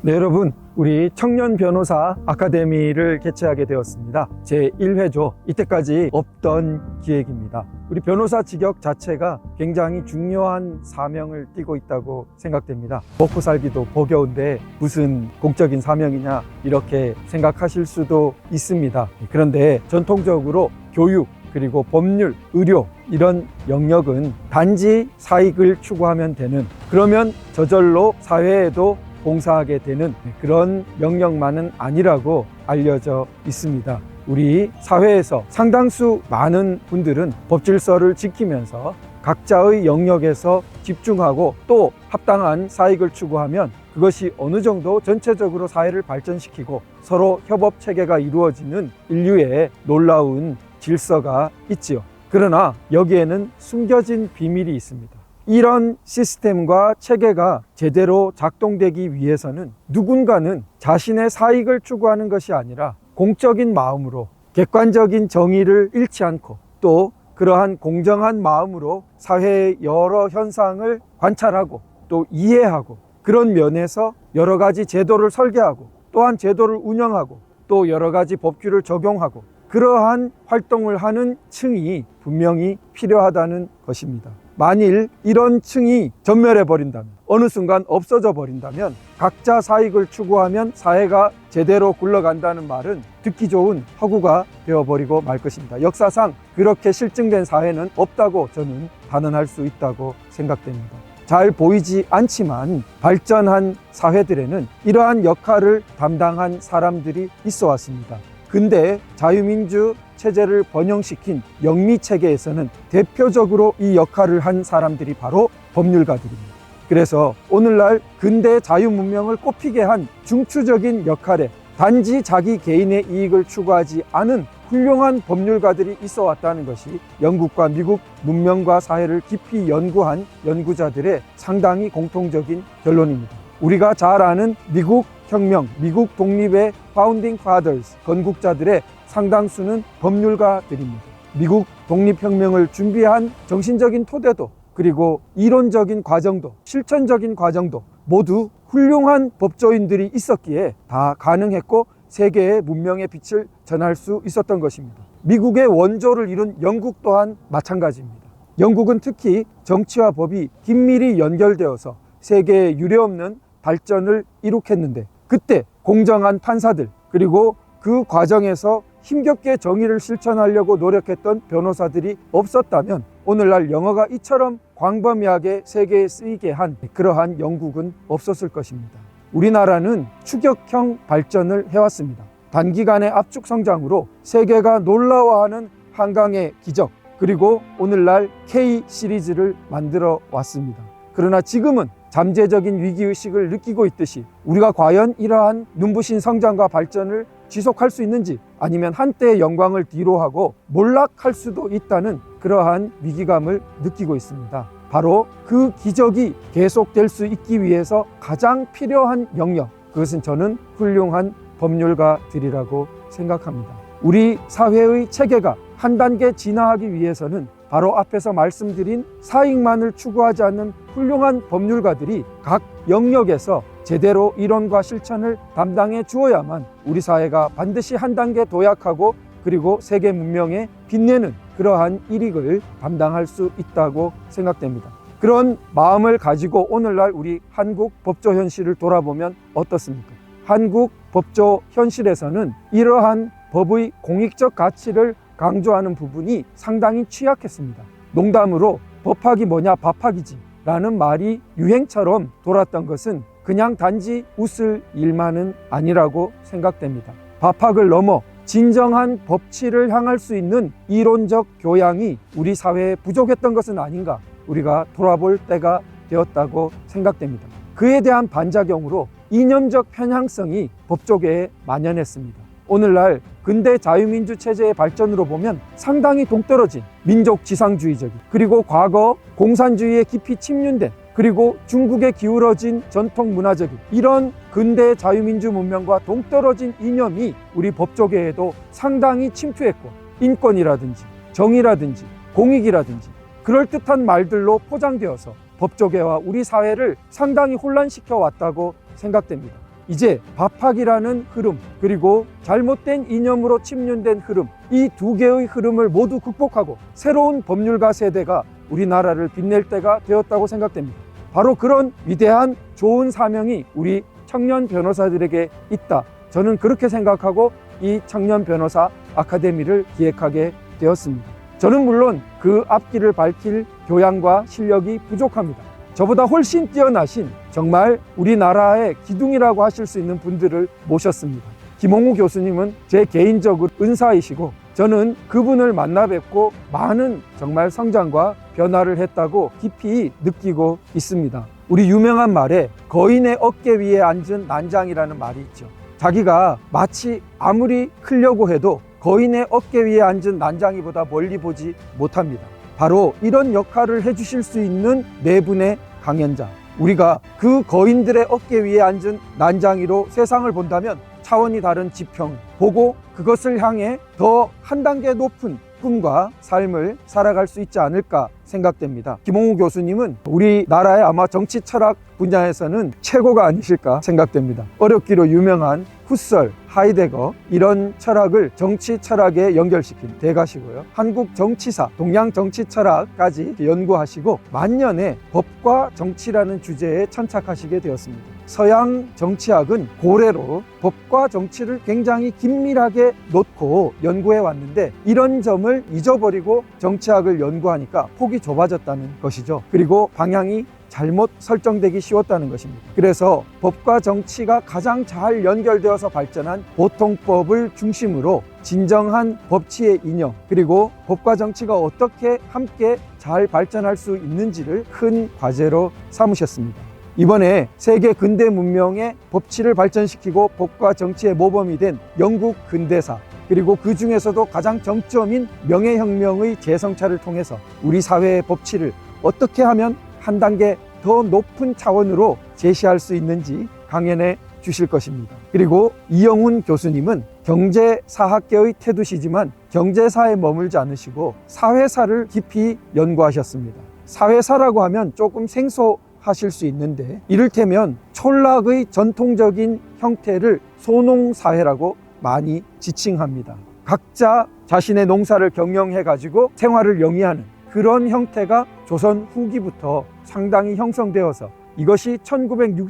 네, 여러분, 우리 청년 변호사 아카데미를 개최하게 되었습니다. 제1회죠. 이때까지 없던 기획입니다. 우리 변호사 직역 자체가 굉장히 중요한 사명을 띠고 있다고 생각됩니다. 먹고 살기도 버겨운데 무슨 공적인 사명이냐 이렇게 생각하실 수도 있습니다. 그런데 전통적으로 교육, 그리고 법률, 의료 이런 영역은 단지 사익을 추구하면 되는, 그러면 저절로 사회에도 봉사하게 되는 그런 영역만은 아니라고 알려져 있습니다. 우리 사회에서 상당수 많은 분들은 법질서를 지키면서 각자의 영역에서 집중하고 또 합당한 사익을 추구하면 그것이 어느 정도 전체적으로 사회를 발전시키고 서로 협업 체계가 이루어지는 인류의 놀라운 질서가 있지요. 그러나 여기에는 숨겨진 비밀이 있습니다. 이런 시스템과 체계가 제대로 작동되기 위해서는 누군가는 자신의 사익을 추구하는 것이 아니라 공적인 마음으로 객관적인 정의를 잃지 않고 또 그러한 공정한 마음으로 사회의 여러 현상을 관찰하고 또 이해하고 그런 면에서 여러 가지 제도를 설계하고 또한 제도를 운영하고 또 여러 가지 법규를 적용하고 그러한 활동을 하는 층이 분명히 필요하다는 것입니다. 만일 이런 층이 전멸해 버린다면, 어느 순간 없어져 버린다면 각자 사익을 추구하면 사회가 제대로 굴러간다는 말은 듣기 좋은 허구가 되어버리고 말 것입니다. 역사상 그렇게 실증된 사회는 없다고 저는 단언할 수 있다고 생각됩니다. 잘 보이지 않지만 발전한 사회들에는 이러한 역할을 담당한 사람들이 있어 왔습니다. 근대 자유민주 체제를 번영시킨 영미체계에서는 대표적으로 이 역할을 한 사람들이 바로 법률가들입니다. 그래서 오늘날 근대 자유문명을 꼽히게 한 중추적인 역할에 단지 자기 개인의 이익을 추구하지 않은 훌륭한 법률가들이 있어 왔다는 것이 영국과 미국 문명과 사회를 깊이 연구한 연구자들의 상당히 공통적인 결론입니다. 우리가 잘 아는 미국 혁명, 미국 독립의 파운딩 파더스, 건국자들의 상당수는 법률가들입니다. 미국 독립혁명을 준비한 정신적인 토대도 그리고 이론적인 과정도 실천적인 과정도 모두 훌륭한 법조인들이 있었기에 다 가능했고 세계의 문명의 빛을 전할 수 있었던 것입니다. 미국의 원조를 이룬 영국 또한 마찬가지입니다. 영국은 특히 정치와 법이 긴밀히 연결되어서 세계에 유례없는 발전을 이룩했는데 그때 공정한 판사들 그리고 그 과정에서 힘겹게 정의를 실천하려고 노력했던 변호사들이 없었다면 오늘날 영어가 이처럼 광범위하게 세계에 쓰이게 한 그러한 영국은 없었을 것입니다. 우리나라는 추격형 발전을 해왔습니다. 단기간의 압축 성장으로 세계가 놀라워하는 한강의 기적 그리고 오늘날 K 시리즈를 만들어 왔습니다. 그러나 지금은 잠재적인 위기의식을 느끼고 있듯이 우리가 과연 이러한 눈부신 성장과 발전을 지속할 수 있는지 아니면 한때의 영광을 뒤로하고 몰락할 수도 있다는 그러한 위기감을 느끼고 있습니다. 바로 그 기적이 계속될 수 있기 위해서 가장 필요한 영역, 그것은 저는 훌륭한 법률가들이라고 생각합니다. 우리 사회의 체계가 한 단계 진화하기 위해서는 바로 앞에서 말씀드린 사익만을 추구하지 않는 훌륭한 법률가들이 각 영역에서 제대로 이론과 실천을 담당해 주어야만 우리 사회가 반드시 한 단계 도약하고 그리고 세계 문명에 빛내는 그러한 일익을 담당할 수 있다고 생각됩니다. 그런 마음을 가지고 오늘날 우리 한국 법조 현실을 돌아보면 어떻습니까? 한국 법조 현실에서는 이러한 법의 공익적 가치를 강조하는 부분이 상당히 취약했습니다. 농담으로 법학이 뭐냐 밥학이지 라는 말이 유행처럼 돌았던 것은 그냥 단지 웃을 일만은 아니라고 생각됩니다. 밥학을 넘어 진정한 법치를 향할 수 있는 이론적 교양이 우리 사회에 부족했던 것은 아닌가 우리가 돌아볼 때가 되었다고 생각됩니다. 그에 대한 반작용으로 이념적 편향성이 법조계에 만연했습니다. 오늘날 근대 자유민주 체제의 발전으로 보면 상당히 동떨어진 민족 지상주의적인 그리고 과거 공산주의에 깊이 침륜된 그리고 중국에 기울어진 전통 문화적인 이런 근대 자유민주 문명과 동떨어진 이념이 우리 법조계에도 상당히 침투했고 인권이라든지 정의라든지 공익이라든지 그럴듯한 말들로 포장되어서 법조계와 우리 사회를 상당히 혼란시켜 왔다고 생각됩니다. 이제 법학이라는 흐름, 그리고 잘못된 이념으로 침륜된 흐름, 이 두 개의 흐름을 모두 극복하고 새로운 법률가 세대가 우리나라를 빛낼 때가 되었다고 생각됩니다. 바로 그런 위대한 좋은 사명이 우리 청년 변호사들에게 있다. 저는 그렇게 생각하고 이 청년 변호사 아카데미를 기획하게 되었습니다. 저는 물론 그 앞길을 밝힐 교양과 실력이 부족합니다. 저보다 훨씬 뛰어나신 정말 우리나라의 기둥이라고 하실 수 있는 분들을 모셨습니다. 김홍우 교수님은 제 개인적으로 은사이시고 저는 그분을 만나 뵙고 많은 정말 성장과 변화를 했다고 깊이 느끼고 있습니다. 우리 유명한 말에 거인의 어깨 위에 앉은 난장이라는 말이 있죠. 자기가 마치 아무리 크려고 해도 거인의 어깨 위에 앉은 난장이보다 멀리 보지 못합니다. 바로 이런 역할을 해주실 수 있는 네 분의 강연자, 우리가 그 거인들의 어깨 위에 앉은 난장이로 세상을 본다면 차원이 다른 지평 보고 그것을 향해 더 한 단계 높은 꿈과 삶을 살아갈 수 있지 않을까 생각됩니다. 김홍우 교수님은 우리나라의 아마 정치 철학 분야에서는 최고가 아니실까 생각됩니다. 어렵기로 유명한 후설, 하이데거 이런 철학을 정치 철학에 연결시킨 대가시고요. 한국 정치사, 동양 정치 철학까지 연구하시고 만년에 법과 정치라는 주제에 천착하시게 되었습니다. 서양 정치학은 고래로 법과 정치를 굉장히 긴밀하게 놓고 연구해 왔는데 이런 점을 잊어버리고 정치학을 연구하니까 폭이 좁아졌다는 것이죠. 그리고 방향이 잘못 설정되기 쉬웠다는 것입니다. 그래서 법과 정치가 가장 잘 연결되어서 발전한 보통법을 중심으로 진정한 법치의 이념, 그리고 법과 정치가 어떻게 함께 잘 발전할 수 있는지를 큰 과제로 삼으셨습니다. 이번에 세계 근대 문명의 법치를 발전시키고 법과 정치의 모범이 된 영국 근대사, 그리고 그 중에서도 가장 정점인 명예혁명의 재성찰을 통해서 우리 사회의 법치를 어떻게 하면 한 단계 더 높은 차원으로 제시할 수 있는지 강연해 주실 것입니다. 그리고 이영훈 교수님은 경제사학계의 태두시지만 경제사에 머물지 않으시고 사회사를 깊이 연구하셨습니다. 사회사라고 하면 조금 생소하실 수 있는데 이를테면 촌락의 전통적인 형태를 소농사회라고 많이 지칭합니다. 각자 자신의 농사를 경영해 가지고 생활을 영위하는 그런 형태가 조선 후기부터 상당히 형성되어서 이것이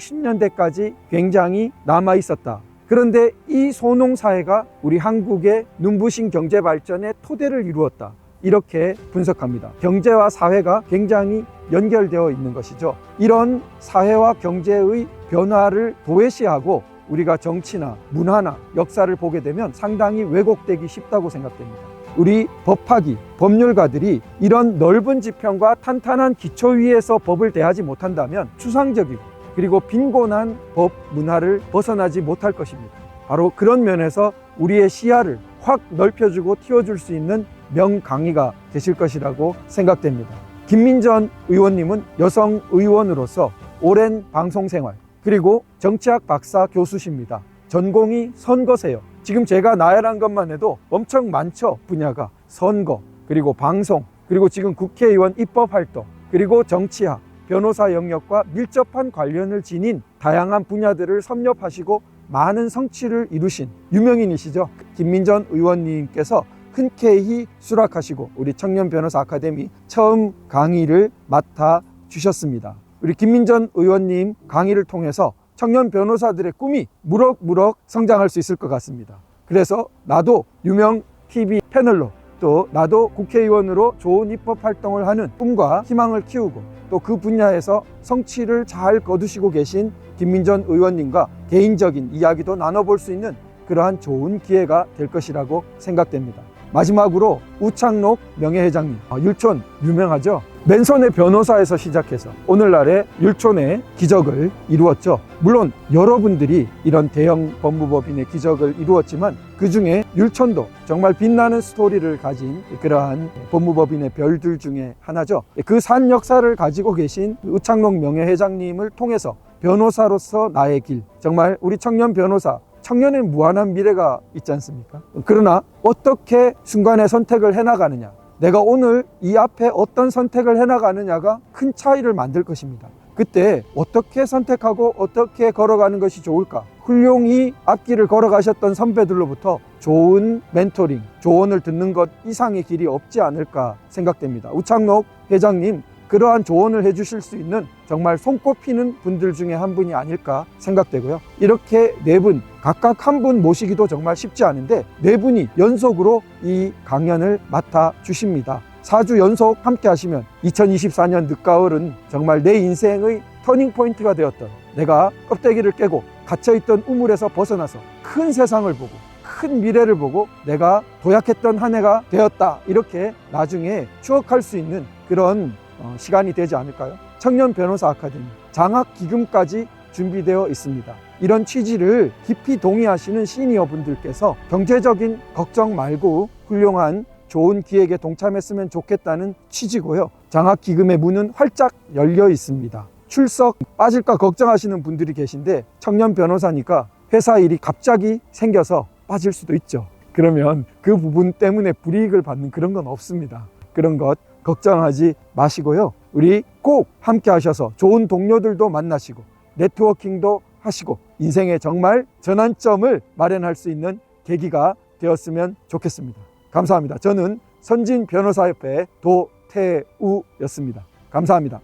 1960년대까지 굉장히 남아 있었다. 그런데 이 소농사회가 우리 한국의 눈부신 경제 발전의 토대를 이루었다. 이렇게 분석합니다. 경제와 사회가 굉장히 연결되어 있는 것이죠. 이런 사회와 경제의 변화를 도외시하고 우리가 정치나 문화나 역사를 보게 되면 상당히 왜곡되기 쉽다고 생각됩니다. 우리 법학이, 법률가들이 이런 넓은 지평과 탄탄한 기초 위에서 법을 대하지 못한다면 추상적이고 그리고 빈곤한 법 문화를 벗어나지 못할 것입니다. 바로 그런 면에서 우리의 시야를 확 넓혀주고 틔워줄 수 있는 명강의가 되실 것이라고 생각됩니다. 김민전 의원님은 여성 의원으로서 오랜 방송생활, 그리고 정치학 박사 교수십니다. 전공이 선거세요. 지금 제가 나열한 것만 해도 엄청 많죠. 분야가 선거, 그리고 방송, 그리고 지금 국회의원 입법활동, 그리고 정치학, 변호사 영역과 밀접한 관련을 지닌 다양한 분야들을 섭렵하시고 많은 성취를 이루신 유명인이시죠. 김민전 의원님께서 흔쾌히 수락하시고 우리 청년 변호사 아카데미 처음 강의를 맡아 주셨습니다. 우리 김민전 의원님 강의를 통해서 청년 변호사들의 꿈이 무럭무럭 성장할 수 있을 것 같습니다. 그래서 나도 유명 TV 패널로, 또 나도 국회의원으로 좋은 입법 활동을 하는 꿈과 희망을 키우고 또 그 분야에서 성취를 잘 거두시고 계신 김민전 의원님과 개인적인 이야기도 나눠볼 수 있는 그러한 좋은 기회가 될 것이라고 생각됩니다. 마지막으로 우창록 명예회장님, 율촌 유명하죠? 맨손의 변호사에서 시작해서 오늘날의 율촌의 기적을 이루었죠. 물론 여러분들이 이런 대형 법무법인의 기적을 이루었지만 그 중에 율촌도 정말 빛나는 스토리를 가진 그러한 법무법인의 별들 중에 하나죠. 그 산 역사를 가지고 계신 우창록 명예회장님을 통해서 변호사로서 나의 길, 정말 우리 청년 변호사, 청년의 무한한 미래가 있지 않습니까? 그러나 어떻게 순간의 선택을 해나가느냐, 내가 오늘 이 앞에 어떤 선택을 해나가느냐가 큰 차이를 만들 것입니다. 그때 어떻게 선택하고 어떻게 걸어가는 것이 좋을까? 훌륭히 앞길을 걸어가셨던 선배들로부터 좋은 멘토링, 조언을 듣는 것 이상의 길이 없지 않을까 생각됩니다. 우창록 회장님, 그러한 조언을 해주실 수 있는 정말 손꼽히는 분들 중에 한 분이 아닐까 생각되고요. 이렇게 네 분, 각각 한 분 모시기도 정말 쉽지 않은데 네 분이 연속으로 이 강연을 맡아주십니다. 4주 연속 함께 하시면 2024년 늦가을은 정말 내 인생의 터닝포인트가 되었던, 내가 껍데기를 깨고 갇혀있던 우물에서 벗어나서 큰 세상을 보고 큰 미래를 보고 내가 도약했던 한 해가 되었다, 이렇게 나중에 추억할 수 있는 그런 시간이 되지 않을까요? 청년 변호사 아카데미 장학 기금까지 준비되어 있습니다. 이런 취지를 깊이 동의하시는 시니어 분들께서 경제적인 걱정 말고 훌륭한 좋은 기획에 동참했으면 좋겠다는 취지고요. 장학 기금의 문은 활짝 열려 있습니다. 출석 빠질까 걱정하시는 분들이 계신데 청년 변호사니까 회사 일이 갑자기 생겨서 빠질 수도 있죠. 그러면 그 부분 때문에 불이익을 받는 그런 건 없습니다. 그런 것 걱정하지 마시고요. 우리 꼭 함께 하셔서 좋은 동료들도 만나시고 네트워킹도 하시고 인생의 정말 전환점을 마련할 수 있는 계기가 되었으면 좋겠습니다. 감사합니다. 저는 선진 변호사협회 도태우였습니다. 감사합니다.